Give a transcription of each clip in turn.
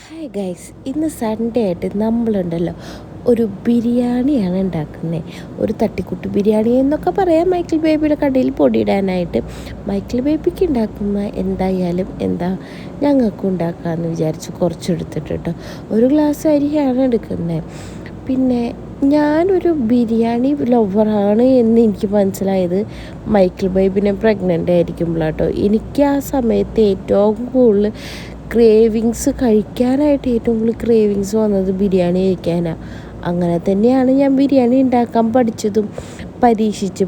Hi guys, ഇന്ന് Sunday ആയിട്ട് നമ്മളുണ്ടല്ലോ ഒരു ബിരിയാണിയാണ് ഉണ്ടാക്കുന്നത്. ഒരു തട്ടിക്കൂട്ട് ബിരിയാണി എന്നൊക്കെ പറയാം. മൈക്കിൾ ബേബിയുടെ കടയിൽ പൊടിയിടാനായിട്ട് മൈക്കിൾ ബേബിക്ക് ഉണ്ടാക്കുമ്പോൾ എന്തായാലും ഞങ്ങൾക്കും ഉണ്ടാക്കാമെന്ന് വിചാരിച്ച് കുറച്ചെടുത്തിട്ട് കേട്ടോ. ഒരു ഗ്ലാസ് അരിയാണ് എടുക്കുന്നത്. പിന്നെ ഞാനൊരു ബിരിയാണി ലവറാണ് എന്ന് എനിക്ക് മനസ്സിലായത് മൈക്കിൾ ബേബിനെ പ്രഗ്നൻ്റ് ആയിരിക്കുമ്പോഴാട്ടോ. എനിക്ക് ആ സമയത്ത് ഏറ്റവും കൂടുതൽ കഴിക്കാനായിട്ട് ഏറ്റവും കൂടുതൽ ക്രേവിങ്സ് വന്നത് ബിരിയാണി കഴിക്കാനാണ്. അങ്ങനെ തന്നെയാണ് ഞാൻ ബിരിയാണി ഉണ്ടാക്കാൻ പഠിച്ചതും. പരീക്ഷിച്ച്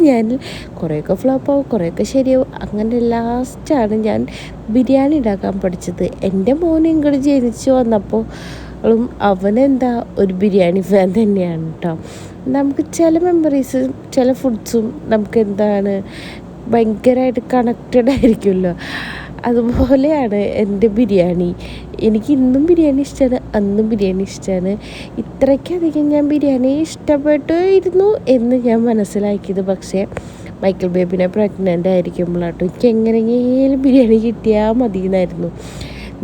ഞാൻ കുറേയൊക്കെ ഫ്ലോപ്പാവും, കുറേയൊക്കെ ശരിയാവും. അങ്ങനെ ലാസ്റ്റാണ് ഞാൻ ബിരിയാണി ഉണ്ടാക്കാൻ പഠിച്ചത്. എൻ്റെ മോൻ ഇങ്ങോട്ട് ജനിച്ച് വന്നപ്പോൾ അവനെന്താ ഒരു ബിരിയാണി ഫാൻ തന്നെയാണ് കേട്ടോ. നമുക്ക് ചില മെമ്മറീസ്, ചില ഫുഡ്സും നമുക്ക് ഭയങ്കരമായിട്ട് കണക്റ്റഡ് ആയിരിക്കുമല്ലോ. അതുപോലെയാണ് എൻ്റെ ബിരിയാണി. എനിക്ക് ഇന്നും ബിരിയാണി ഇഷ്ടമാണ്, അന്നും ബിരിയാണി ഇഷ്ടമാണ്. ഇത്രയ്ക്കധികം ഞാൻ ബിരിയാണി ഇഷ്ടപ്പെട്ടിരുന്നു എന്ന് ഞാൻ മനസ്സിലാക്കിയത് പക്ഷേ മൈക്കിൾ ബേബിനെ പ്രഗ്നൻ്റ് ആയിരിക്കുമ്പോഴാട്ടോ. എനിക്ക് എങ്ങനെയെങ്കിലും ബിരിയാണി കിട്ടിയാൽ മതി എന്നായിരുന്നു.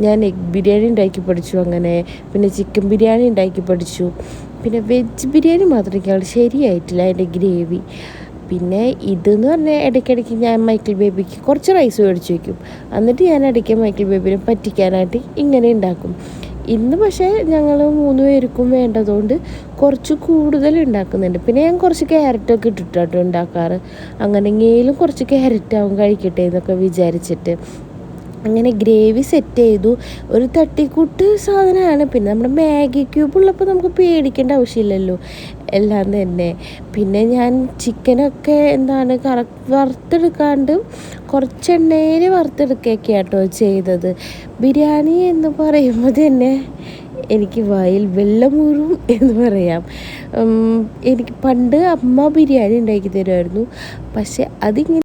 ഞാൻ എഗ് ബിരിയാണി ഉണ്ടാക്കി പഠിച്ചു, അങ്ങനെ പിന്നെ ചിക്കൻ ബിരിയാണി ഉണ്ടാക്കി പഠിച്ചു. പിന്നെ വെജ് ബിരിയാണി മാത്രം എനിക്ക് ശരിയായിട്ടില്ല, അതിൻ്റെ ഗ്രേവി. പിന്നെ ഇതെന്ന് പറഞ്ഞാൽ ഇടയ്ക്കിടയ്ക്ക് ഞാൻ മൈക്കിൾ ബേബിക്ക് കുറച്ച് റൈസ് മേടിച്ച് വയ്ക്കും. എന്നിട്ട് ഞാൻ ഇടയ്ക്ക് മൈക്കിൾ ബേബിനെ പറ്റിക്കാനായിട്ട് ഇങ്ങനെ ഉണ്ടാക്കും. ഇന്ന് പക്ഷേ ഞങ്ങൾ 3 പേർക്കും വേണ്ടതുകൊണ്ട് കുറച്ച് കൂടുതൽ ഉണ്ടാക്കുന്നുണ്ട്. പിന്നെ ഞാൻ കുറച്ച് ക്യാരറ്റൊക്കെ ഇട്ടിട്ടാട്ടോ ഉണ്ടാക്കാറ്. അങ്ങനെയെങ്കിലും കുറച്ച് ക്യാരറ്റാവും കഴിക്കട്ടെ എന്നൊക്കെ വിചാരിച്ചിട്ട് അങ്ങനെ ഗ്രേവി സെറ്റ് ചെയ്തു. ഒരു തട്ടിക്കൂട്ട് സാധനമാണ്. പിന്നെ നമ്മുടെ മാഗി ക്യൂബ് ഉള്ളപ്പോൾ നമുക്ക് പേടിക്കേണ്ട ആവശ്യമില്ലല്ലോ, എല്ലാം തന്നെ. പിന്നെ ഞാൻ ചിക്കനൊക്കെ വറുത്തെടുക്കാണ്ട് കുറച്ച് എണ്ണയിൽ വറുത്തെടുക്കുകയൊക്കെ കേട്ടോ ചെയ്തത്. ബിരിയാണി എന്ന് പറയുമ്പോൾ തന്നെ എനിക്ക് വായിൽ വെള്ളമൂറും എന്ന് പറയാം. എനിക്ക് പണ്ട് അമ്മ ബിരിയാണി ഉണ്ടാക്കി തരുമായിരുന്നു. പക്ഷെ അതിങ്ങനെ